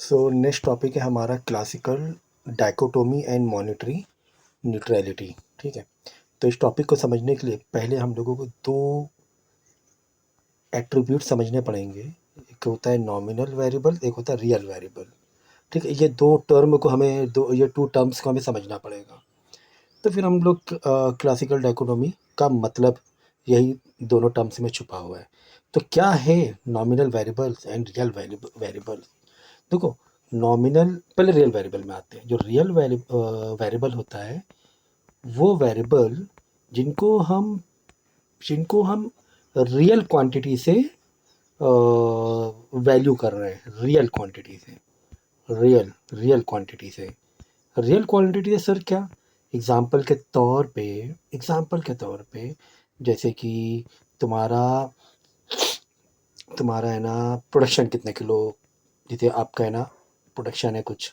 So next topic है हमारा classical dichotomy and monetary neutrality. ठीक है, तो इस टॉपिक को समझने के लिए पहले हम लोगों को दो एट्रीब्यूट समझने पड़ेंगे। एक होता है नॉमिनल वेरिएबल, एक होता है रियल वेरिएबल। ठीक है, ये दो टर्म को हमें ये टू टर्म्स को हमें समझना पड़ेगा। तो फिर हम लोग क्लासिकल डाइकोटोमी का मतलब यही दोनों टर्म्स में छुपा हुआ है। तो क्या है nominal variables and real variables? देखो, नॉमिनल, पहले रियल वेरिएबल में आते हैं। जो रियल वेरिएबल होता है वो वेरिएबल जिनको हम रियल क्वांटिटी से वैल्यू कर रहे हैं, रियल क्वांटिटी से, रियल क्वांटिटी से। रियल क्वांटिटी से सर क्या? एग्जाम्पल के तौर पे जैसे कि तुम्हारा तुम्हारा है ना प्रोडक्शन कितने किलो, जैसे आपका है ना प्रोडक्शन है कुछ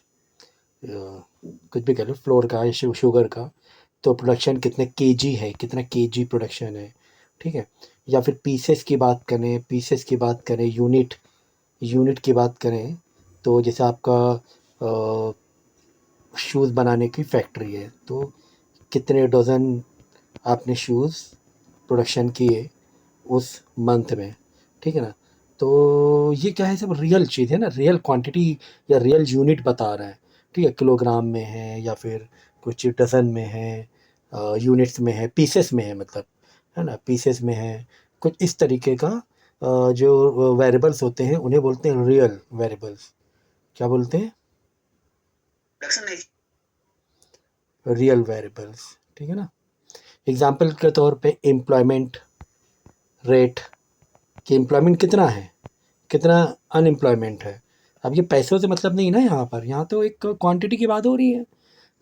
भी कह लो, फ्लोर का या शुगर का, तो प्रोडक्शन कितने केजी है, कितना केजी प्रोडक्शन है। ठीक है, या फिर पीसेस की बात करें, यूनिट की बात करें, तो जैसे आपका शूज़ बनाने की फैक्ट्री है, तो कितने डज़न आपने शूज़ प्रोडक्शन किए उस मंथ में। ठीक है ना, तो ये क्या है, सब रियल चीज़ है ना, रियल क्वांटिटी या रियल यूनिट बता रहा है। ठीक है, किलोग्राम में है या फिर कुछ डज़न में है, यूनिट्स में है, पीसेस में है, मतलब है ना, पीसेस में है। कुछ इस तरीके का जो वेरिएबल्स होते हैं उन्हें बोलते हैं रियल वेरिएबल्स। क्या बोलते हैं? Real variables. ठीक है ना। एग्जाम्पल के तौर पे एम्प्लॉयमेंट रेट, कि एम्प्लॉयमेंट कितना है, कितना अनएम्प्लॉयमेंट है। अब ये पैसों से मतलब नहीं ना, यहाँ तो एक क्वांटिटी की बात हो रही है।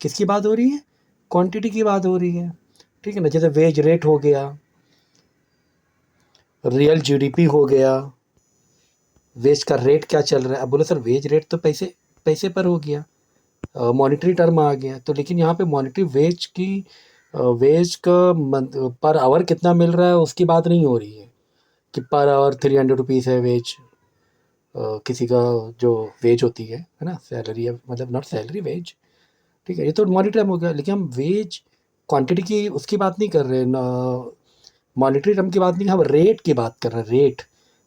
किसकी बात हो रही है? क्वांटिटी की बात हो रही है। ठीक है ना, जैसे वेज रेट हो गया, रियल जीडीपी हो गया, वेज का रेट क्या चल रहा है। अब बोलो सर वेज रेट तो पैसे पैसे पर हो गया, मॉनेटरी टर्म आ गया, तो लेकिन यहाँ पे मॉनेटरी वेज का पर आवर कितना मिल रहा है उसकी बात नहीं हो रही है कि पर आवर 300 रुपीज़ है वेज। किसी का जो वेज होती है ना, सैलरी है, मतलब नॉट सैलरी, वेज। ठीक है, ये तो मॉनिटरी टर्म हो गया, लेकिन हम वेज क्वांटिटी की उसकी बात नहीं कर रहे ना, मॉनिटरी टर्म की बात नहीं, हम रेट की बात कर रहे हैं। रेट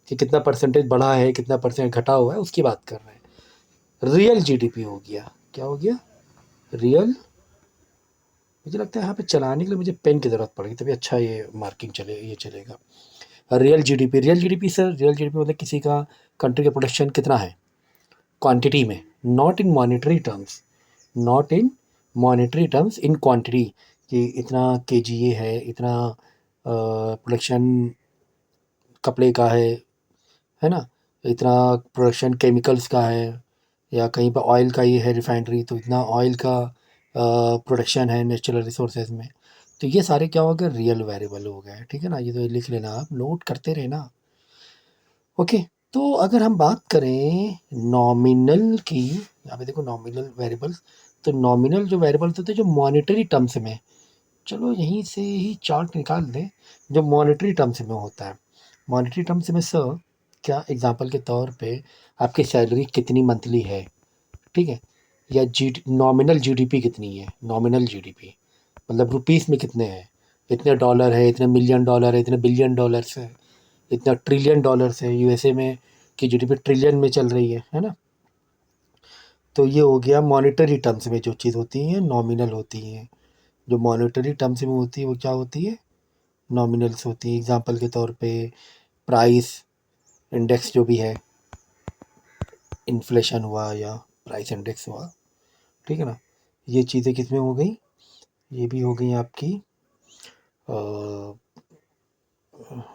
कि कितना परसेंटेज बढ़ा है, कितना परसेंट घटा हुआ है, उसकी बात कर रहे हैं। रियल जीडीपी हो गया, क्या हो गया? रियल। मुझे लगता है यहाँ पे चलाने के लिए मुझे पेन की ज़रूरत पड़ेगी, तभी अच्छा ये मार्किंग ये चलेगा। Real GDP sir, real GDP मतलब किसी का कंट्री का प्रोडक्शन कितना है क्वांटिटी में, not in monetary terms, not in monetary terms, in quantity, कि इतना केजी ये है, इतना प्रोडक्शन कपड़े का है ना, इतना प्रोडक्शन केमिकल्स का है, या कहीं पर ऑयल का ये है रिफाइनरी, तो इतना ऑयल का प्रोडक्शन है नेचुरल रिसोर्सेज में। तो ये सारे क्या हो गए? रियल वेरिएबल हो गए। ठीक है ना, ये तो लिख लेना, आप नोट करते रहना। ओके, तो अगर हम बात करें नॉमिनल की, यहाँ पे देखो नॉमिनल वेरिएबल्स, तो नॉमिनल जो वेरिएबल्स होते हैं जो मॉनेटरी टर्म्स में, चलो यहीं से ही चार्ट निकाल दें, जो मॉनेटरी टर्म्स में होता है। मॉनेटरी टर्म्स में सर क्या, एग्जांपल के तौर पे आपकी सैलरी कितनी मंथली है, ठीक है, या नॉमिनल जीडीपी कितनी है, नॉमिनल जीडीपी मतलब रुपीस में कितने हैं, इतने डॉलर है, इतने मिलियन डॉलर है, इतने बिलियन डॉलर्स है, इतना ट्रिलियन डॉलर्स है। यूएसए में की जीडीपी ट्रिलियन में चल रही है ना। तो ये हो गया मॉनेटरी टर्म्स में जो चीज़ होती हैं नॉमिनल होती हैं। जो मॉनेटरी टर्म्स में होती है वो क्या होती है? नॉमिनल्स होती है। एग्जांपल के तौर पे प्राइस इंडेक्स जो भी है, इन्फ्लेशन हुआ या प्राइस इंडेक्स हुआ, ठीक है ना, ये चीज़ें किस में हो गई? ये भी हो गई आपकी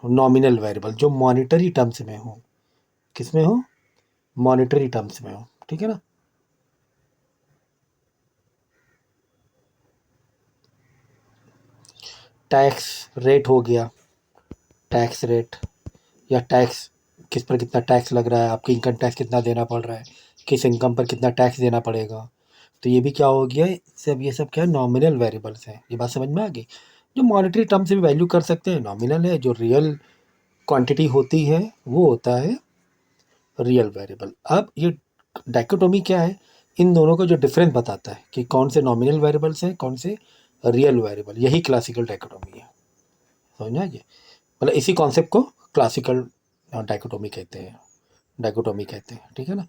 नॉमिनल वेरिएबल जो मॉनेटरी टर्म्स में हो। किस में हो? मॉनेटरी टर्म्स में हो। ठीक है ना। टैक्स रेट हो गया, टैक्स रेट, या टैक्स किस पर कितना टैक्स लग रहा है, आपके इनकम टैक्स कितना देना पड़ रहा है, किस इनकम पर कितना टैक्स देना पड़ेगा। तो ये भी क्या हो गया, सब ये सब क्या है? नॉमिनल वेरिएबल्स हैं। ये बात समझ में आ गई? जो मॉनेटरी टर्म से भी वैल्यू कर सकते हैं नॉमिनल है, जो रियल क्वांटिटी होती है वो होता है रियल वेरिएबल। अब ये डाइकोटोमी क्या है? इन दोनों का जो डिफरेंस बताता है कि कौन से नॉमिनल वेरिएबल्स हैं, कौन से रियल वेरिएबल, यही क्लासिकल डाइकोटोमी है। समझ आइए, मतलब इसी कॉन्सेप्ट को क्लासिकल डाइकोटोमी कहते हैं, डाइकोटोमी कहते हैं, ठीक है ना।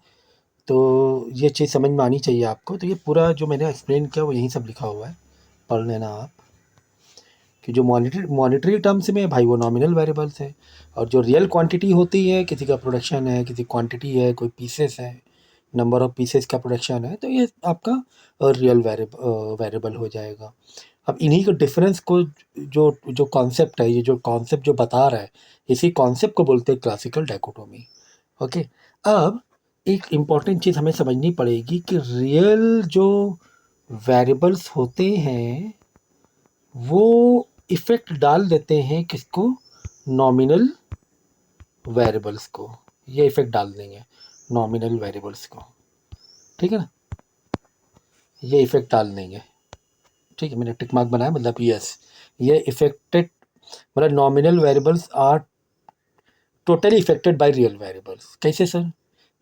तो ये चीज़ समझ में आनी चाहिए आपको। तो ये पूरा जो मैंने एक्सप्लेन किया वो यहीं सब लिखा हुआ है, पढ़ लेना आप, कि जो मॉनिटरी टर्म्स में भाई वो नॉमिनल वेरिएबल्स है, और जो रियल क्वांटिटी होती है, किसी का प्रोडक्शन है, किसी क्वांटिटी है, कोई पीसेस है, नंबर ऑफ पीसेस का प्रोडक्शन है, तो ये आपका रियल वेरिएबल हो जाएगा। अब इन्हीं के डिफरेंस को, जो जो कॉन्सेप्ट है, ये जो कॉन्सेप्ट जो बता रहा है, इसी कॉन्सेप्ट को बोलते हैं क्लासिकल डाइकोटोमी। ओके। अब एक इम्पॉर्टेंट चीज़ हमें समझनी पड़ेगी कि रियल जो वेरिएबल्स होते हैं वो इफ़ेक्ट डाल देते हैं किसको? नॉमिनल वेरिएबल्स को। ये इफ़ेक्ट डाल देंगे नॉमिनल वेरिएबल्स को, ठीक है ना, ये इफ़ेक्ट डाल देंगे। ठीक है, मैंने टिक मार्क बनाया, मतलब यस, ये इफेक्टेड, मतलब nominal variables are totally affected by real variables. कैसे सर?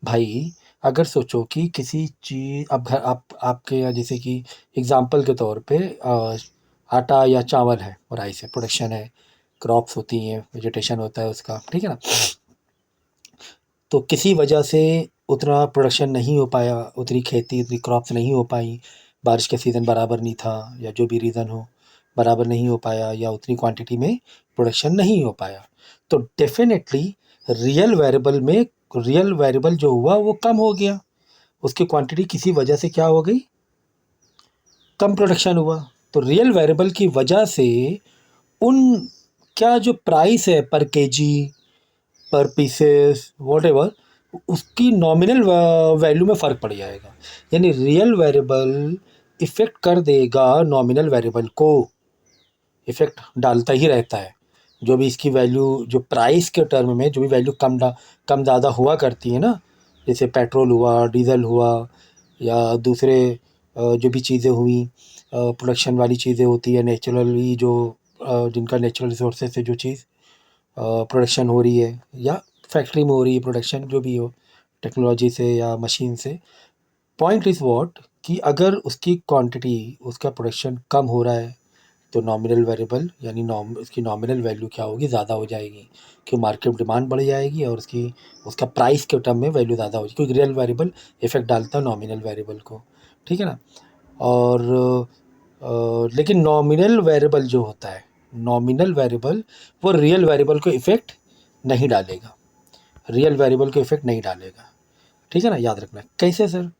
भाई अगर सोचो कि किसी चीज़, अब घर आपके यहाँ जैसे कि एग्जांपल के तौर पे आटा या चावल है, और राइस है, प्रोडक्शन है, क्रॉप्स होती हैं, वेजिटेशन होता है उसका, ठीक है ना। तो किसी वजह से उतना प्रोडक्शन नहीं हो पाया, उतनी खेती, उतनी क्रॉप्स नहीं हो पाई, बारिश का सीज़न बराबर नहीं था, या जो भी रीज़न हो, बराबर नहीं हो पाया, या उतनी क्वांटिटी में प्रोडक्शन नहीं हो पाया, तो डेफिनेटली रियल वेरिएबल जो हुआ वो कम हो गया, उसकी क्वांटिटी किसी वजह से क्या हो गई? कम प्रोडक्शन हुआ। तो रियल वेरिएबल की वजह से उन, क्या जो प्राइस है पर केजी, पर पीसेस, वॉटेवर, उसकी नॉमिनल वैल्यू में फ़र्क पड़ जाएगा। यानी रियल वेरिएबल इफ़ेक्ट कर देगा नॉमिनल वेरिएबल को, इफ़ेक्ट डालता ही रहता है। जो भी इसकी वैल्यू, जो प्राइस के टर्म में जो भी वैल्यू कम ज़्यादा हुआ करती है ना, जैसे पेट्रोल हुआ, डीज़ल हुआ, या दूसरे जो भी चीज़ें हुई, प्रोडक्शन वाली चीज़ें होती है, नेचुरली जो जिनका नेचुरल रिसोर्सेज से जो चीज़ प्रोडक्शन हो रही है, या फैक्ट्री में हो रही है प्रोडक्शन, जो भी हो, टेक्नोलॉजी से या मशीन से। पॉइंट इज़ व्हाट, कि अगर उसकी क्वांटिटी, उसका प्रोडक्शन कम हो रहा है, तो नॉमिनल वेरिएबल यानी उसकी नॉमिनल वैल्यू क्या होगी? ज़्यादा हो जाएगी, कि मार्केट डिमांड बढ़ जाएगी, और उसका प्राइस के टर्म में वैल्यू ज़्यादा हो जाएगी, क्योंकि रियल वेरिएबल इफेक्ट डालता है नॉमिनल वेरिएबल को, ठीक है ना। और लेकिन नॉमिनल वेरिएबल जो होता है, नॉमिनल वेरिएबल वो रियल वेरिएबल को इफ़ेक्ट नहीं डालेगा, रियल वेरिएबल को इफ़ेक्ट नहीं डालेगा, ठीक है ना, याद रखना। कैसे सर?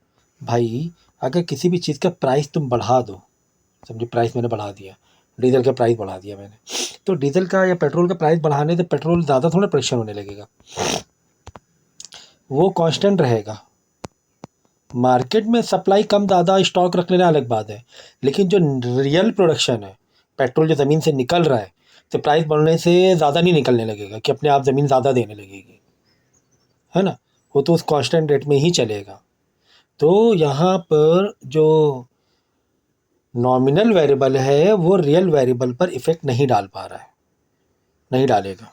भाई अगर किसी भी चीज़ का प्राइस तुम बढ़ा दो, समझो प्राइस मैंने बढ़ा दिया, डीजल का प्राइस बढ़ा दिया मैंने, तो डीजल का या पेट्रोल का प्राइस बढ़ाने से पेट्रोल ज़्यादा थोड़ा प्रोडक्शन होने लगेगा, वो कांस्टेंट रहेगा। मार्केट में सप्लाई कम ज़्यादा स्टॉक रख लेना अलग बात है, लेकिन जो रियल प्रोडक्शन है, पेट्रोल जो ज़मीन से निकल रहा है, तो प्राइस बढ़ने से ज़्यादा नहीं निकलने लगेगा कि अपने आप ज़मीन ज़्यादा देने लगेगी, है ना। वो तो उस कांस्टेंट रेट में ही चलेगा। तो यहाँ पर जो नॉमिनल वेरिएबल है वो रियल वेरिएबल पर इफ़ेक्ट नहीं डाल पा रहा है, नहीं डालेगा,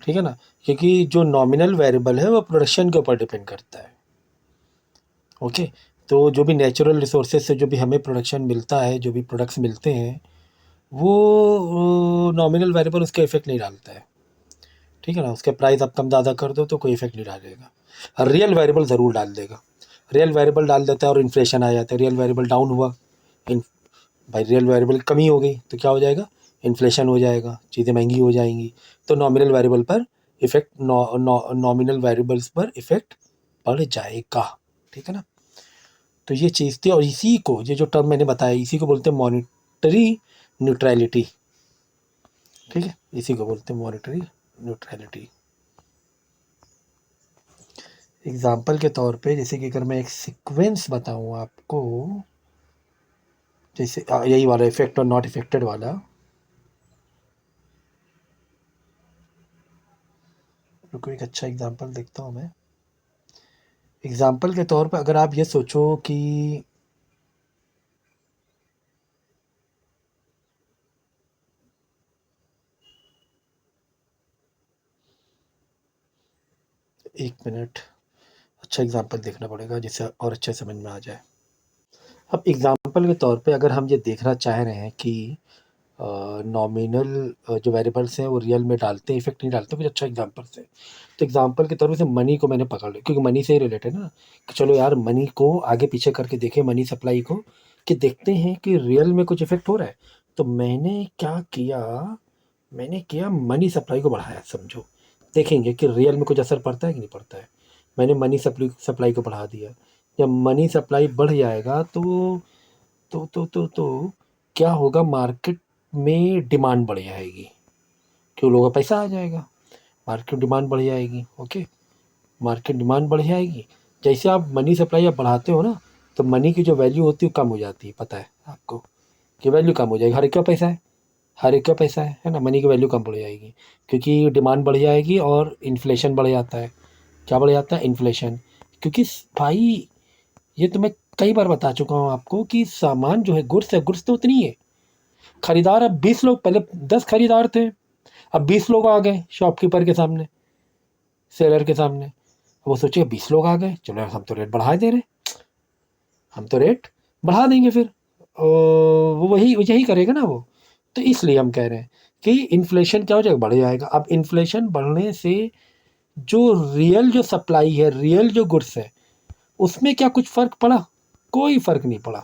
ठीक है ना, क्योंकि जो नॉमिनल वेरिएबल है वो प्रोडक्शन के ऊपर डिपेंड करता है। ओके। तो जो भी नेचुरल रिसोर्सेज से जो भी हमें प्रोडक्शन मिलता है, जो भी प्रोडक्ट्स मिलते हैं, वो नॉमिनल वेरिएबल उसका इफेक्ट नहीं डालता है, ठीक है ना। उसके प्राइस आप कम ज़्यादा कर दो तो कोई इफेक्ट नहीं डालेगा, और रियल वेरिएबल ज़रूर डाल देगा। रियल वेरिएबल डाल देता है और इन्फ्लेशन आ जाता है, रियल वेरिएबल डाउन हुआ, इन भाई रियल वेरिएबल कमी हो गई तो क्या हो जाएगा? इन्फ्लेशन हो जाएगा, चीज़ें महंगी हो जाएंगी, तो नॉमिनल वेरिएबल पर इफेक्ट, नॉमिनल वेरिएबल्स पर इफेक्ट पड़ जाएगा, ठीक है ना। तो ये चीज़ थी, और इसी को, ये जो टर्म मैंने बताया, इसी को बोलते हैं मॉनिटरी न्यूट्रलिटी, ठीक है, इसी को बोलते हैं मॉनिटरी न्यूट्रलिटी। एग्जाम्पल के तौर पे, जैसे कि अगर मैं एक सीक्वेंस बताऊं आपको, जैसे यही वाला इफेक्ट और नॉट इफेक्टेड वाला, रुको एक अच्छा एग्जाम्पल देखता हूँ मैं। एग्जाम्पल के तौर पे अगर आप ये सोचो कि एक मिनट, अच्छा एग्जाम्पल देखना पड़ेगा जिससे और अच्छे समझ में आ जाए। अब एग्जाम्पल के तौर पे अगर हम ये देखना चाह रहे हैं कि नॉमिनल जो वेरिएबल्स हैं वो रियल में डालते हैं इफेक्ट नहीं डालते, कुछ अच्छा एग्जाम्पल से, तो एग्जाम्पल के तौर पे से मनी को मैंने पकड़ लिया क्योंकि मनी से ही रिलेटेड है ना, कि चलो यार मनी को आगे पीछे करके देखें, मनी सप्लाई को, कि देखते हैं कि रियल में कुछ इफेक्ट हो रहा है। तो मैंने क्या किया, मैंने किया मनी सप्लाई को बढ़ाया, समझो देखेंगे कि रियल में कुछ असर पड़ता है कि नहीं पड़ता है। मैंने मनी सप्लाई को बढ़ा दिया। जब मनी सप्लाई बढ़ जाएगा तो क्या होगा, मार्केट में डिमांड बढ़ जाएगी, क्यों, लोगों का पैसा आ जाएगा, मार्केट डिमांड बढ़ जाएगी। ओके, मार्केट डिमांड बढ़ जाएगी। जैसे आप मनी सप्लाई आप बढ़ाते हो ना, तो मनी की जो वैल्यू होती है वो कम हो जाती है, पता है आपको कि वैल्यू कम हो जाएगी। हर एक का पैसा हर एक का पैसा है ना, मनी की वैल्यू कम बढ़ जाएगी क्योंकि डिमांड बढ़ जाएगी और इन्फ्लेशन बढ़ जाता है। क्या बढ़ जाता है, इन्फ्लेशन। क्योंकि भाई ये तो मैं कई बार बता चुका हूँ आपको कि सामान जो है, गुड्स तो उतनी है। खरीदार अब 20 लोग, पहले 10 खरीदार थे, अब 20 लोग आ गए शॉपकीपर के सामने, सेलर के सामने। वो सोचे 20 लोग आ गए, चलो यार हम तो रेट बढ़ा दे रहे, हम तो रेट बढ़ा देंगे फिर, वो वही यही करेगा ना वो। तो इसलिए हम कह रहे हैं कि इन्फ्लेशन क्या हो जाएगा, बढ़ जाएगा। अब इन्फ्लेशन बढ़ने से जो रियल जो सप्लाई है, रियल जो गुड्स है, उसमें क्या कुछ फ़र्क पड़ा? कोई फ़र्क नहीं पड़ा।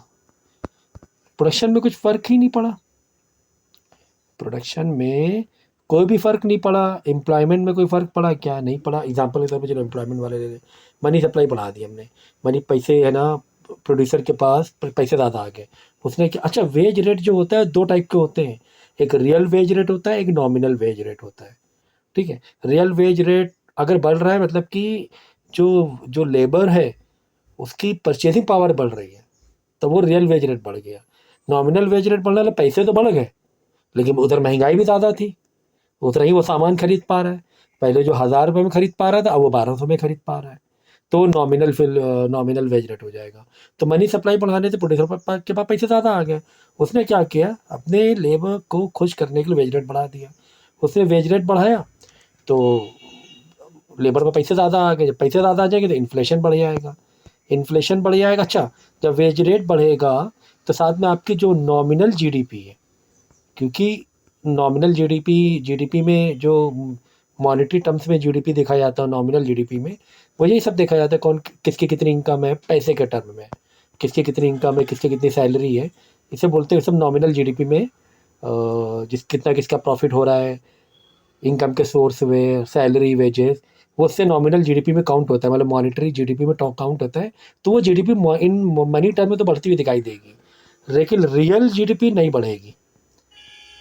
प्रोडक्शन में कुछ फ़र्क ही नहीं पड़ा। प्रोडक्शन में कोई भी फ़र्क नहीं पड़ा। एम्प्लॉयमेंट में कोई फ़र्क पड़ा क्या? नहीं पड़ा। एग्जांपल के तौर पे चलो एम्प्लॉयमेंट वाले ले लें। मनी सप्लाई बढ़ा दी हमने, मनी पैसे है ना, प्रोड्यूसर के पास पैसे ज़्यादा आ गए। उसने क्या, अच्छा वेज रेट जो होता है 2 टाइप के होते हैं, एक रियल वेज रेट होता है, एक नॉमिनल वेज रेट होता है। ठीक है, रियल वेज रेट अगर बढ़ रहा है मतलब कि जो जो लेबर है उसकी परचेजिंग पावर बढ़ रही है, तो वो रियल वेज रेट बढ़ गया। नॉमिनल वेज रेट बढ़ने वाले पैसे तो बढ़ गए, लेकिन उधर महंगाई भी ज़्यादा थी, उतना ही वो सामान खरीद पा रहा है। पहले जो 1000 रुपये में खरीद पा रहा था, अब वो 1200 में खरीद पा रहा है। तो नॉमिनल फिर नॉमिनल वेज रेट हो जाएगा। तो मनी सप्लाई बढ़ाने से प्रोड्यूसर के पास पैसे ज़्यादा आ गए। उसने क्या किया, अपने लेबर को खुश करने के लिए वेज रेट बढ़ा दिया। उसने वेज रेट बढ़ाया तो लेबर में पैसे ज़्यादा आ गए। जब पैसे ज़्यादा आ जाएंगे तो इन्फ्लेशन बढ़ जाएगा, इन्फ्लेशन बढ़ जाएगा। अच्छा, जब वेज रेट बढ़ेगा तो साथ में आपकी जो नॉमिनल जीडीपी है, क्योंकि नॉमिनल जीडीपी में जो मॉनेटरी टर्म्स में जीडीपी देखा जाता है, नॉमिनल जीडीपी में वो यही सब देखा जाता है, कौन किसकी कितनी इनकम है पैसे के टर्म में, किसकी कितनी इनकम है, किसकी कितनी सैलरी है, इसे बोलते हैं सब नॉमिनल जीडीपी में। जिस कितना किसका प्रॉफिट हो रहा है, इनकम के सोर्स वे, सैलरी, वेजेस, वो उससे नॉमिनल जीडीपी में काउंट होता है, मतलब मॉनेटरी जीडीपी में काउंट होता है। तो वो जीडीपी इन मनी टर्म में तो बढ़ती हुई दिखाई देगी, लेकिन रियल जीडीपी नहीं बढ़ेगी,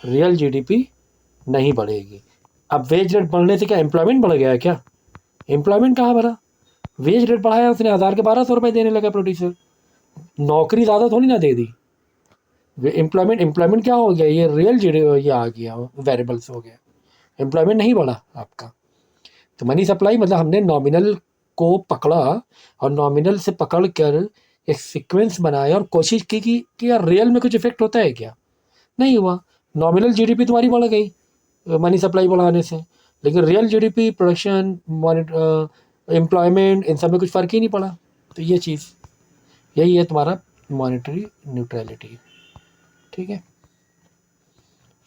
रियल जीडीपी नहीं बढ़ेगी। अब वेज रेट बढ़ने से क्या एम्प्लॉयमेंट बढ़ गया है क्या? एम्प्लॉयमेंट कहाँ बढ़ा? वेज रेट बढ़ाया उसने, 1000 के 1200 रुपये देने लगा प्रोड्यूसर, नौकरी ज़्यादा थोड़ी ना दे दी। एम्प्लॉयमेंट एम्प्लॉयमेंट क्या हो गया, ये रियल जी ये आ गया, वेरिएबल्स हो गया, एम्प्लॉयमेंट नहीं बढ़ा आपका। तो मनी सप्लाई मतलब हमने नॉमिनल को पकड़ा और नॉमिनल से पकड़ कर एक सीक्वेंस बनाया और कोशिश की कि यार रियल में कुछ इफेक्ट होता है क्या? नहीं हुआ। नॉमिनल जीडीपी तुम्हारी बढ़ गई मनी सप्लाई बढ़ाने से, लेकिन रियल जीडीपी, प्रोडक्शन, एम्प्लॉयमेंट, इन सब में कुछ फ़र्क ही नहीं पड़ा। तो ये चीज़, यही है तुम्हारा मॉनेटरी न्यूट्रलिटी। ठीक है,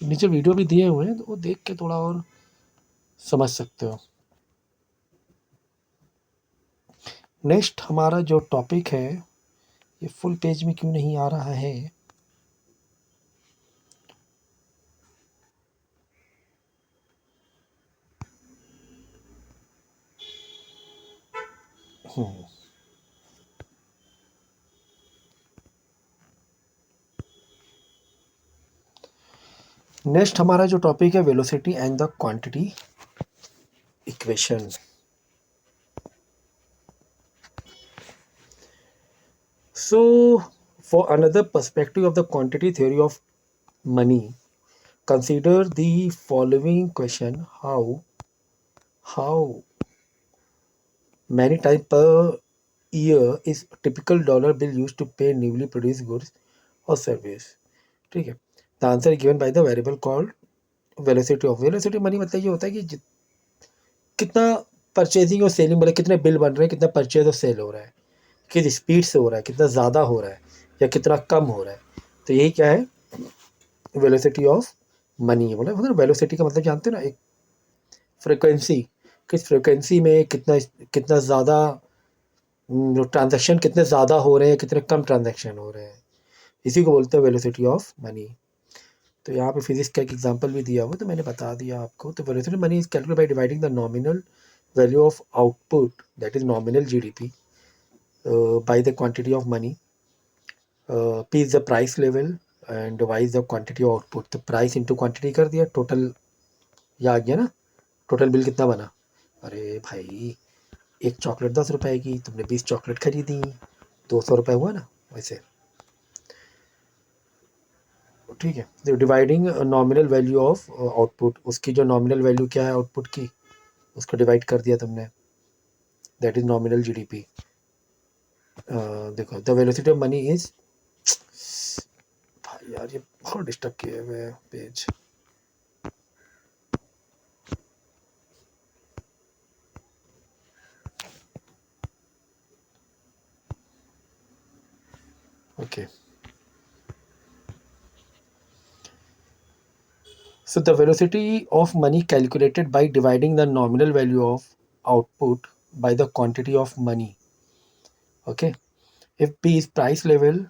नीचे वीडियो भी दिए हुए हैं तो वो देख के थोड़ा और समझ सकते हो। नेक्स्ट हमारा जो टॉपिक है, ये फुल पेज में क्यों नहीं आ रहा है? नेक्स्ट हमारा जो टॉपिक है, velocity and the quantity equation. So, for another perspective of the quantity theory of money, consider the following question: how many times per year is typical dollar bill used to pay newly produced goods or service? ठीक है, the answer is given by the variable called velocity of velocity money। मतलब ये होता है कि कितना purchasing और selling बोले कितने बिल बन रहे हैं, कितना परचेज और सेल हो रहा है, किस स्पीड से हो रहा है, कितना ज़्यादा हो रहा है या कितना कम हो रहा है। तो यही क्या है, वेलोसिटी ऑफ मनी है। बोला मतलब वेलोसिटी का मतलब जानते हो ना, एक फ्रिक्वेंसी, किस फ्रिक्वेंसी में कितना कितना ज़्यादा ट्रांजैक्शन कितने ज़्यादा हो रहे हैं, कितने कम ट्रांजैक्शन हो रहे हैं, इसी को बोलते हैं वेलोसिटी ऑफ मनी। तो यहाँ पे फिजिक्स का एक एग्जांपल भी दिया हुआ, तो मैंने बता दिया आपको। तो velocity money is calculated by dividing the nominal value of output, that is nominal GDP, by the quantity of money. P is the price level and Y is the quantity of output. तो price into quantity कर दिया, total ये आ गया ना, total bill कितना बना। अरे भाई एक चॉकलेट 10 रुपए की, तुमने 20 चॉकलेट खरीदी, 200 रुपये हुआ ना वैसे। ठीक है, तो dividing nominal value of output, उसकी जो नॉमिनल वैल्यू क्या है आउटपुट की, उसको डिवाइड कर दिया तुमने, दैट इज नॉमिनल जीडीपी। देखो the velocity of money is, भाई यार ये बहुत डिस्टर्ब किए हुए page. Okay, so the velocity of money calculated by dividing the nominal value of output by the quantity of money. Okay, if P is price level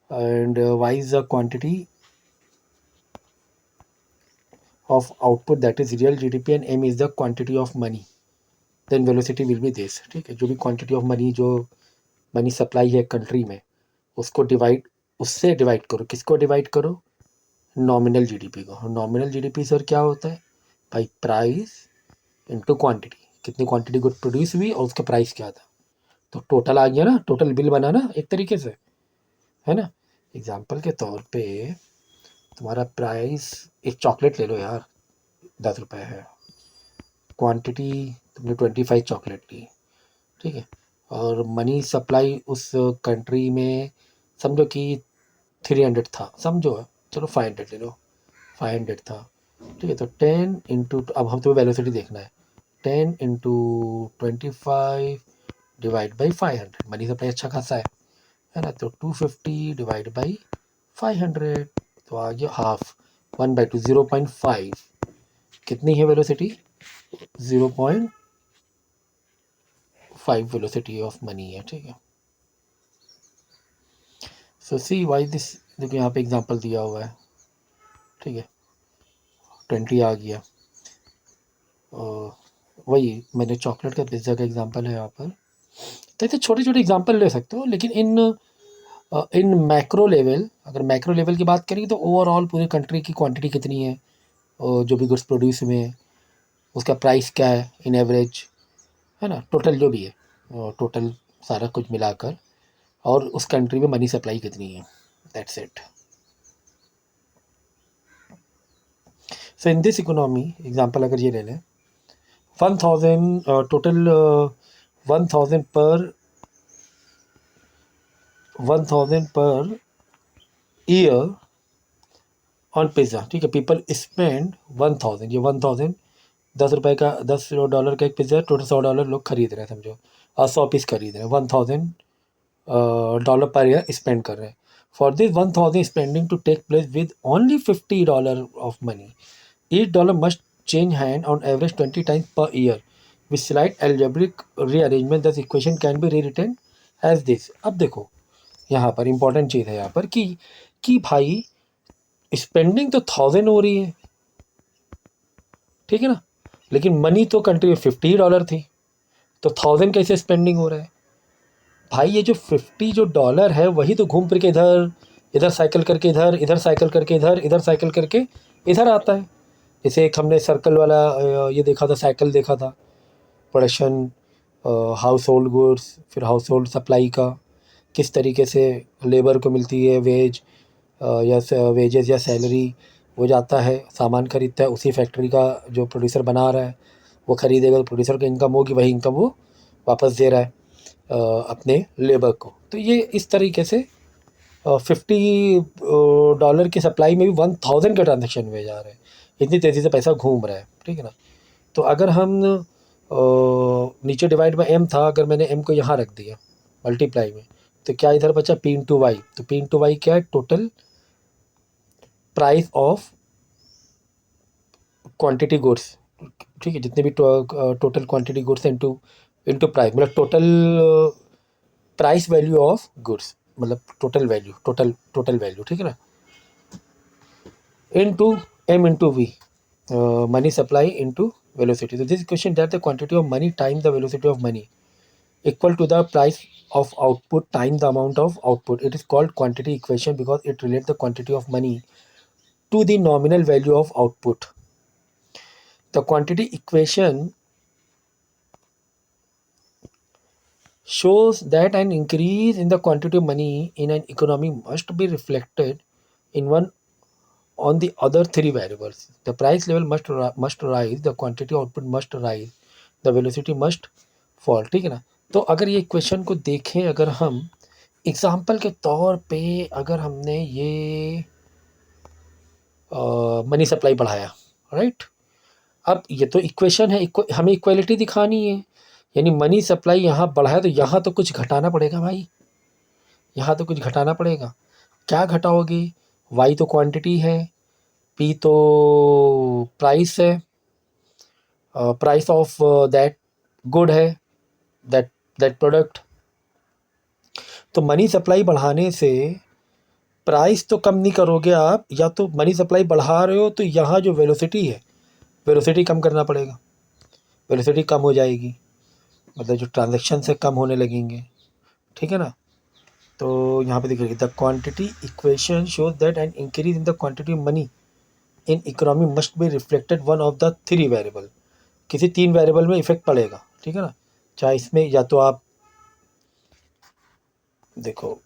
and Y is the quantity of output, that is real GDP, and M is the quantity of money, then velocity will be this। ठीक है, जो भी quantity of money, जो money supply है country में, उसको divide, उससे divide करो, किसको डिवाइड करो, नॉमिनल जीडीपी को। नॉमिनल जीडीपी सर क्या होता है भाई, प्राइस इनटू क्वांटिटी, कितनी क्वांटिटी गुड प्रोड्यूस हुई और उसका प्राइस क्या था, तो टोटल आ गया ना, टोटल बिल बना ना एक तरीके से, है ना। एग्जांपल के तौर पे तुम्हारा प्राइस, एक चॉकलेट ले लो यार, 10 रुपये है, क्वांटिटी तुमने 25 चॉकलेट ली, ठीक है, और मनी सप्लाई उस कंट्री में समझो कि 300 था, समझो, चलो 500 ले लो, 500 था, ठीक है। तो 10 इंटू, अब हम तुम्हें वेलोसिटी देखना है, 10 into 25 divide by 500, money supply अच्छा खासा है ना, तो 250 डिवाइड बाई 500, तो आ गया हाफ, 1/2, 0.5, कितनी है वेलोसिटी, 0.5 वेलोसिटी ऑफ मनी है, ठीक है। सो सी वाई दिस, देखो यहाँ पे एग्जांपल दिया हुआ है, ठीक है, 20 आ गया, वही मैंने चॉकलेट का पिज़्ज़ा का एग्जांपल है यहाँ पर। तो ऐसे छोटे छोटे एग्जांपल ले सकते हो, लेकिन इन मैक्रो लेवल, अगर मैक्रो लेवल की बात करें तो ओवरऑल पूरे कंट्री की क्वांटिटी कितनी है, और जो भी गुड्स प्रोड्यूस हुए हैं उसका प्राइस क्या है इन एवरेज, है ना, टोटल जो भी है, टोटल सारा कुछ मिलाकर, और उस कंट्री में मनी सप्लाई कितनी है, that's it. So in this economy example अगर ये ले लें, 1000 total 1000 per year on pizza, ठीक है, पीपल स्पेंड 1000, ये 1000, 10 रुपये का, $10 का एक पिज़्ज़ा, टोटल $100 लोग खरीद रहे हैं, समझो, और 100 पीस खरीद रहे हैं, $1000 पर ईयर स्पेंड कर रहे हैं। For this 1000 spending to take place with only $50 of money, $8 must change hand on average 20 times per year with slight algebraic rearrangement, thus equation can be rewritten as this। अब देखो यहाँ पर important चीज़ है यहाँ पर कि भाई स्पेंडिंग तो 1000 हो रही है, ठीक है ना, लेकिन मनी तो कंट्री में $50 थी, तो 1000 कैसे स्पेंडिंग हो रहा है भाई। ये जो $50 है वही तो घूम फिर के इधर, इधर साइकिल करके इधर, इधर साइकिल करके इधर, इधर साइकिल करके इधर आता है। जैसे एक हमने सर्कल वाला ये देखा था, साइकिल देखा था, प्रोडक्शन, हाउस होल्ड गुड्स, फिर हाउस होल्ड सप्लाई का, किस तरीके से लेबर को मिलती है वेज, या वेजेस या सैलरी, वो जाता है सामान खरीदता है, उसी फैक्ट्री का जो प्रोड्यूसर बना रहा है वो ख़रीदेगा, तो प्रोड्यूसर की इनकम होगी, वही इनकम वो वापस दे रहा है अपने लेबर को। तो ये इस तरीके से $50 की सप्लाई में भी 1000 के ट्रांजेक्शन हुए जा रहे हैं, इतनी तेज़ी से पैसा घूम रहा है, ठीक है ना। तो अगर हम नीचे डिवाइड बाय एम था, अगर मैंने एम को यहाँ रख दिया मल्टीप्लाई में, तो क्या इधर बचा पी इंटू वाई। तो पी इंटू वाई क्या है, total price of quantity goods, ठीक है, जितने भी total quantity goods into into price, मतलब total price value of goods, मतलब टोटल वैल्यू, टोटल वैल्यू, ठीक है ना, into M into V, money supply into velocity. So this question that the quantity of money times the velocity of money equal to the price of output times the amount of output. It is called quantity equation because it relates the quantity of money to the nominal value of output. The quantity equation shows that an increase in the quantity of money in an economy must be reflected in one on the other three variables. The price level must rise, the quantity output must rise, the velocity must fall, ठीक है ना। तो अगर ये equation को देखें, अगर हम एग्जाम्पल के तौर पे, अगर हमने ये मनी सप्लाई बढ़ाया, राइट, अब ये तो इक्वेशन है, हमें इक्वालिटी दिखानी है, यानी मनी सप्लाई यहाँ बढ़ाया तो यहाँ तो कुछ घटाना पड़ेगा भाई, यहाँ तो कुछ घटाना पड़ेगा। क्या घटाओगे, वाई तो क्वांटिटी है, पी तो प्राइस है, प्राइस ऑफ दैट गुड है, दैट दैट प्रोडक्ट। तो मनी सप्लाई बढ़ाने से प्राइस तो कम नहीं करोगे आप, या तो मनी सप्लाई बढ़ा रहे हो तो यहाँ जो वेलोसिटी है, वेलोसिटी कम करना पड़ेगा, वेलोसिटी कम हो जाएगी, मतलब जो ट्रांजेक्शन से कम होने लगेंगे, ठीक है ना। तो यहाँ पे देखिए the quantity equation shows that an increase in the quantity of money in economy must be reflected one of the three variable, किसी तीन वेरिएबल में इफेक्ट पड़ेगा, ठीक है ना। चाहे इसमें या तो आप देखो,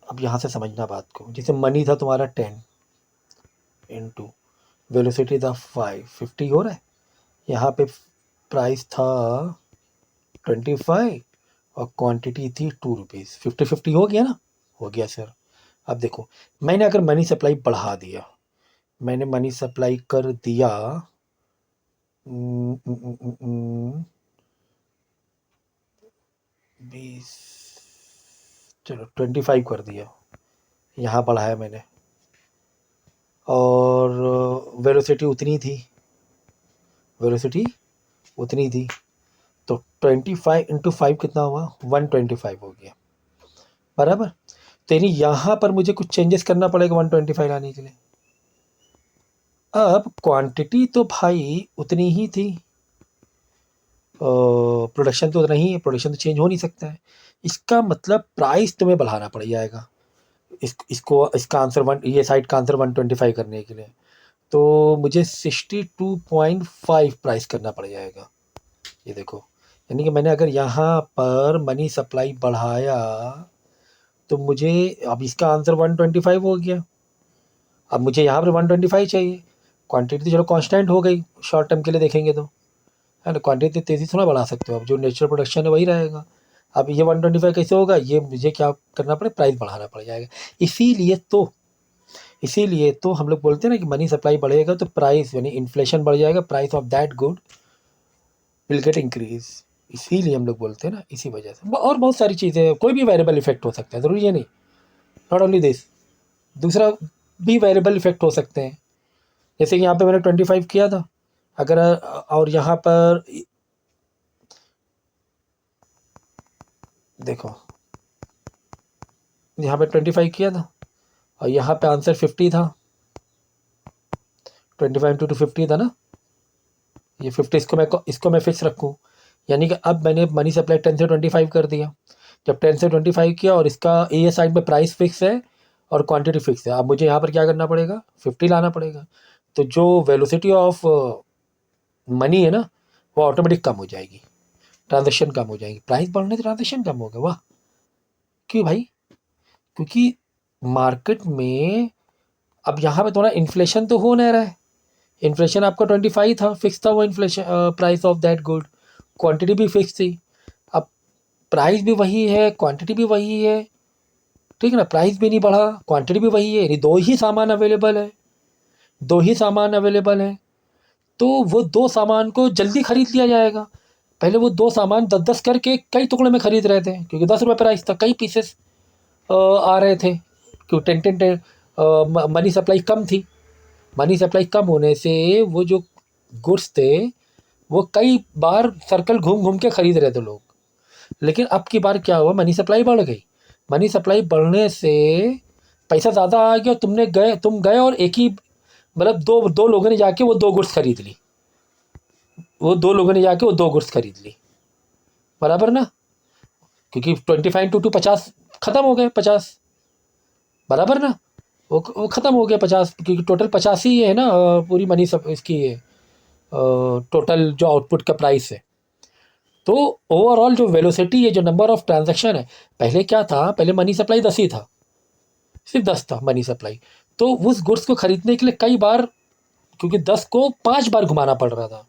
अब यहाँ से समझना बात को, जैसे मनी था तुम्हारा 10 इंटू वेलोसिटी था 50 हो रहा है, यहाँ पे प्राइस था 25 और क्वांटिटी थी 2 रुपीज़, 50-50 हो गया ना, हो गया सर। अब देखो मैंने अगर मनी सप्लाई बढ़ा दिया, मैंने मनी सप्लाई कर दिया 20, चलो 25 कर दिया, यहाँ बढ़ाया मैंने, और वेलोसिटी उतनी थी, वेलोसिटी उतनी थी, तो 25 इंटू 5 कितना हुआ, 125 हो गया, बराबर। तो यानी यहाँ पर मुझे कुछ चेंजेस करना पड़ेगा 125 लाने के लिए। अब क्वांटिटी तो भाई उतनी ही थी, प्रोडक्शन तो उतना ही है, प्रोडक्शन तो चेंज हो नहीं सकता है, इसका मतलब प्राइस तुम्हें बढ़ाना पड़ जाएगा। इसका आंसर ये साइड का आंसर 125 करने के लिए, तो मुझे 62.5 प्राइस करना पड़ जाएगा। ये देखो, यानी कि मैंने अगर यहाँ पर मनी सप्लाई बढ़ाया तो मुझे, अब इसका आंसर 125 हो गया, अब मुझे यहाँ पर 125 चाहिए। क्वांटिटी तो चलो कांस्टेंट हो गई, शॉर्ट टर्म के लिए देखेंगे तो, है ना, क्वांटिटी तेज़ी थोड़ा बढ़ा सकते हो, अब जो नेचुरल प्रोडक्शन है वही रहेगा। अब ये 125 कैसे होगा, ये मुझे क्या करना पड़े, प्राइस बढ़ाना पड़ जाएगा। इसीलिए तो हम लोग बोलते हैं ना कि मनी सप्लाई बढ़ेगा तो प्राइस, यानी इन्फ्लेशन बढ़ जाएगा, price of that good will get increase, इसीलिए हम लोग बोलते हैं ना, इसी वजह से। और बहुत सारी चीज़ें, कोई भी वेरिएबल इफेक्ट हो सकता है, ज़रूरी है नहीं, नॉट ओनली दिस, दूसरा भी वेरिएबल इफेक्ट हो सकते हैं। जैसे कि यहाँ पे मैंने 25 किया था, अगर और यहाँ पर देखो, यहाँ पे 25 किया था और यहाँ पे आंसर 50 था, 25 इंटू 50 था ना, ये 50, इसको मैं फिक्स रखूँ, यानी कि अब मैंने मनी सप्लाई 10 से 25 कर दिया। जब 10 से 25 किया और इसका ये साइड में प्राइस फिक्स है और क्वांटिटी फिक्स है, अब मुझे यहाँ पर क्या करना पड़ेगा, 50 लाना पड़ेगा। तो जो वेलोसिटी ऑफ मनी है ना, वो ऑटोमेटिक कम हो जाएगी, ट्रांजेक्शन कम हो जाएगी, प्राइस बढ़ने से ट्रांजेक्शन कम होगा। वाह, क्यों भाई, क्योंकि मार्केट में अब यहाँ पे थोड़ा इन्फ्लेशन तो हो नहीं रहा है, इन्फ्लेशन आपका 25 था, फिक्स था वो inflation, price of that good, quantity भी फिक्स थी, अब प्राइस भी वही है, क्वांटिटी भी वही है, ठीक है ना, प्राइस भी नहीं बढ़ा, क्वांटिटी भी वही है, यानी दो ही सामान अवेलेबल है, दो ही सामान अवेलेबल है, तो वो 2 सामान को जल्दी खरीद लिया जाएगा। पहले वो 2 सामान 10-10 करके कई टुकड़ों में खरीद रहे थे, क्योंकि ₹10 प्राइस था, कई पीसेस आ रहे थे, क्यों 10-10 मनी सप्लाई कम थी। मनी सप्लाई कम होने से वो जो गुड्स थे वो कई बार सर्कल घूम घूम के खरीद रहे थे लोग। लेकिन अब की बार क्या हुआ, मनी सप्लाई बढ़ गई। मनी सप्लाई बढ़ने से पैसा ज़्यादा आ गया, और तुम गए और एक ही, मतलब दो दो लोगों ने जाके वो 2 गुड्स खरीद ली। वो 2 लोगों ने जाके वो 2 गुड्स खरीद ली, बराबर ना? क्योंकि 25 टू 50 खत्म हो गए, 50, बराबर ना? वो खत्म हो गया 50, क्योंकि टोटल 50 ही है ना, पूरी मनी सब इसकी है, टोटल जो आउटपुट का प्राइस है। तो ओवरऑल जो वेलोसिटी है, जो नंबर ऑफ ट्रांजैक्शन है, पहले क्या था, पहले मनी सप्लाई 10 ही था, सिर्फ 10 था मनी सप्लाई। तो उस गुड्स को खरीदने के लिए कई बार, क्योंकि 10 को 5 बार घुमाना पड़ रहा था।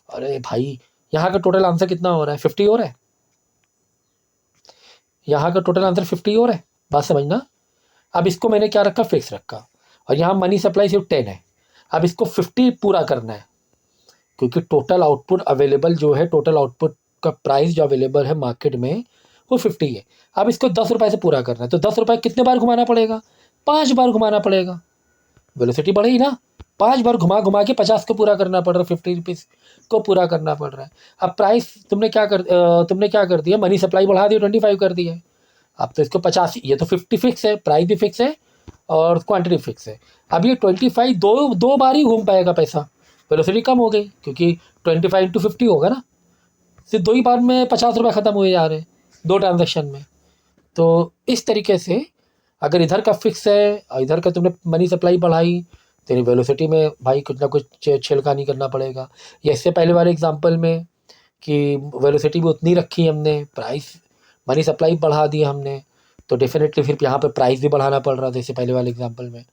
अरे भाई, यहाँ का टोटल आंसर कितना हो रहा है, 50 हो रहा है। यहाँ का टोटल आंसर 50 हो रहा है, बात समझना। अब इसको मैंने क्या रखा, फिक्स रखा, और यहाँ मनी सप्लाई सिर्फ 10 है। अब इसको 50 पूरा करना है, क्योंकि टोटल आउटपुट अवेलेबल जो है, टोटल आउटपुट का प्राइस जो अवेलेबल है मार्केट में, वो 50 है। अब इसको 10 रुपये से पूरा करना है, तो 10 रुपये कितने बार घुमाना पड़ेगा, 5 बार घुमाना पड़ेगा। वेलोसिटी बढ़ेगी ना, 5 बार घुमा घुमा के 50 को पूरा करना पड़ रहा है, 50 रुपीज़ को पूरा करना पड़ रहा है। अब प्राइस तुमने क्या कर दिया, मनी सप्लाई बढ़ा दी, 25 कर दिया है। अब तो इसको 50, ये तो 50 फिक्स है, प्राइस भी फिक्स है और क्वांटिटी फिक्स है। अब ये 25 दो दो बार ही घूम पाएगा पैसा, वेलोसिटी कम हो गई, क्योंकि 25 इंटू 50 होगा ना, सिर्फ 2 ही बार में 50 रुपये ख़त्म हुए जा रहे हैं, 2 ट्रांजेक्शन में। तो इस तरीके से अगर इधर का फिक्स है और इधर का तुमने मनी सप्लाई बढ़ाई, तेरी वेलोसिटी में भाई कुछ ना कुछ छेड़खानी करना पड़ेगा। या इससे पहले वाले एग्जांपल में कि वेलोसिटी भी उतनी रखी हमने, प्राइस, मनी सप्लाई बढ़ा दी हमने, तो डेफिनेटली फिर यहाँ पे प्राइस भी बढ़ाना पड़ रहा था, जैसे पहले वाले एग्जांपल में।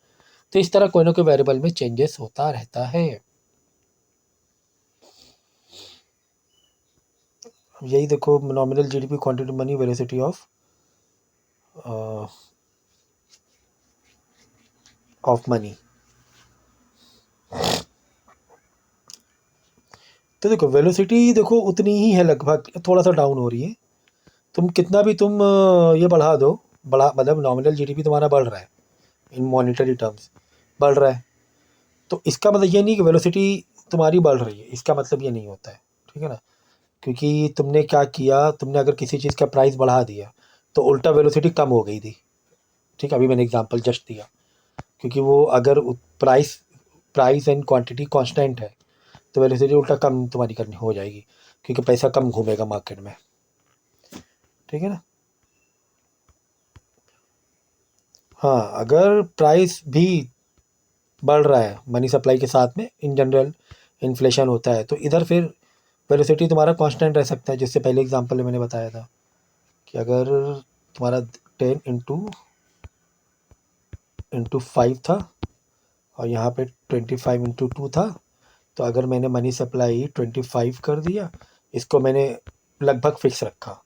तो इस तरह कोई ना कोई वेरिएबल में चेंजेस होता रहता है। यही देखो, nominal GDP, quantity money, velocity of money. तो देखो वेलोसिटी देखो उतनी ही है लगभग, थोड़ा सा डाउन हो रही है। तुम कितना भी तुम ये बढ़ा दो, बढ़ा मतलब नॉमिनल जीडीपी तुम्हारा बढ़ रहा है, इन मॉनिटरी टर्म्स बढ़ रहा है, तो इसका मतलब ये नहीं कि वेलोसिटी तुम्हारी बढ़ रही है, इसका मतलब ये नहीं होता है, ठीक है ना? क्योंकि तुमने क्या किया, तुमने अगर किसी चीज़ का प्राइस बढ़ा दिया तो उल्टा वेलोसिटी कम हो गई थी, ठीक है? अभी मैंने एग्जांपल जस्ट दिया, क्योंकि वो अगर price price and quantity constant है तो वेलोसिटी उल्टा कम तुम्हारी करनी हो जाएगी, क्योंकि पैसा कम घूमेगा मार्केट में, ठीक है ना? हाँ, अगर प्राइस भी बढ़ रहा है मनी सप्लाई के साथ में, इन जनरल इन्फ्लेशन होता है, तो इधर फिर वेलोसिटी तुम्हारा कांस्टेंट रह सकता है। जिससे पहले एग्जांपल में मैंने बताया था कि अगर तुम्हारा 10 इंटू 5 था और यहाँ पे 25 इंटू 2 था, तो अगर मैंने मनी सप्लाई 25 कर दिया, इसको मैंने लगभग फिक्स रखा,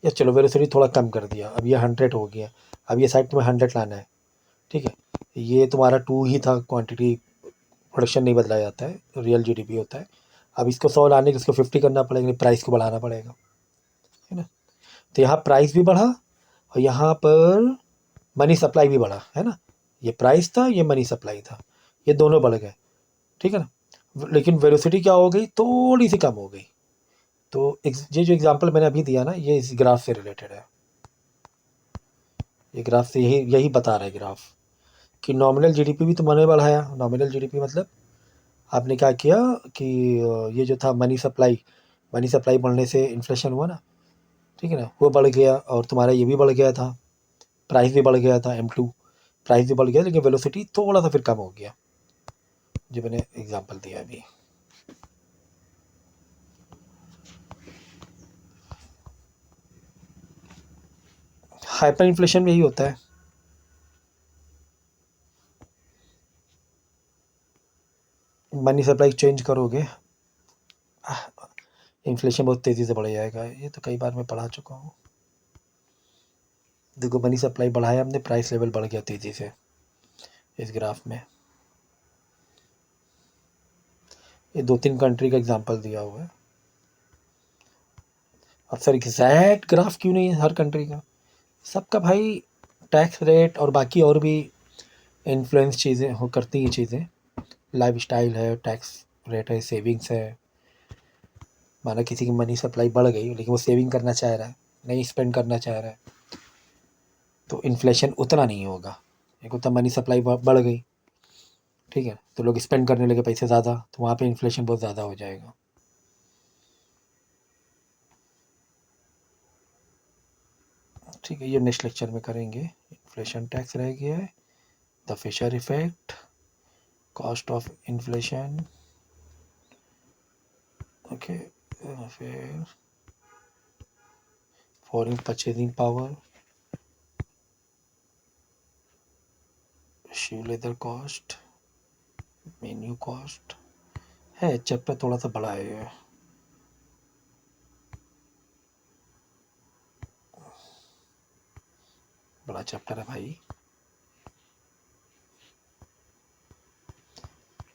या चलो वेलोसिटी थोड़ा कम कर दिया, अब ये 100 हो गया, अब ये साइड तुम्हें 100 लाना है, ठीक है? ये तुम्हारा 2 ही था, क्वांटिटी प्रोडक्शन नहीं बदला जाता है, रियल जीडीपी होता है। अब इसको 100 लाने के, इसको 50 करना पड़ेगा, प्राइस को बढ़ाना पड़ेगा, है ना? तो यहाँ प्राइस भी बढ़ा और यहाँ पर मनी सप्लाई भी बढ़ा, है ना? ये प्राइस था, ये मनी सप्लाई था, ये दोनों बढ़ गए, ठीक है ना? लेकिन वेलोसिटी क्या हो गई, थोड़ी सी कम हो गई। तो ये जो एग्जांपल मैंने अभी दिया ना, ये इस ग्राफ से रिलेटेड है। ये ग्राफ से यही यही बता रहा है ग्राफ, कि नॉमिनल जीडीपी भी तुमने बढ़ाया। नॉमिनल जीडीपी मतलब आपने क्या किया कि ये जो था मनी सप्लाई बढ़ने से इन्फ्लेशन हुआ ना, ठीक है ना, वो बढ़ गया, और तुम्हारा ये भी बढ़ गया था, प्राइस भी बढ़ गया था, M2 प्राइस भी बढ़ गया, लेकिन वेलोसिटी थोड़ा सा फिर कम हो गया, जो मैंने एग्जांपल दिया अभी। हाइपर इन्फ्लेशन में यही होता है, मनी सप्लाई चेंज करोगे, इन्फ्लेशन बहुत तेज़ी से बढ़ जाएगा। ये तो कई बार मैं पढ़ा चुका हूँ। देखो मनी सप्लाई बढ़ाया हमने, प्राइस लेवल बढ़ गया तेज़ी से इस ग्राफ में। ये 2-3 कंट्री का एग्जांपल दिया हुआ है। अब सर एग्जैक्ट ग्राफ क्यों नहीं है हर कंट्री का? सबका भाई टैक्स रेट और बाकी और भी इन्फ्लुएंस चीज़ें हो करती हैं चीज़ें। लाइफस्टाइल है, टैक्स रेट है, सेविंग्स है। माना किसी की मनी सप्लाई बढ़ गई लेकिन वो सेविंग करना चाह रहा है, नहीं स्पेंड करना चाह रहा है, तो इन्फ्लेशन उतना नहीं होगा। एक उतना मनी सप्लाई बढ़ गई, ठीक है, तो लोग स्पेंड करने लगे पैसे ज़्यादा, तो वहाँ पे इन्फ्लेशन बहुत ज़्यादा हो जाएगा। ठीक है, ये नेक्स्ट लेक्चर में करेंगे। इन्फ्लेशन टैक्स रह गया है, the Fisher effect, cost of inflation, okay, फिर foreign purchasing power, shoe leather cost, menu cost है। चैप्टर थोड़ा सा बड़ा है ये, बड़ा चैप्टर है भाई।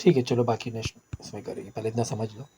ठीक है, चलो बाकी नेक्स्ट इसमें करेंगे, पहले इतना समझ लो।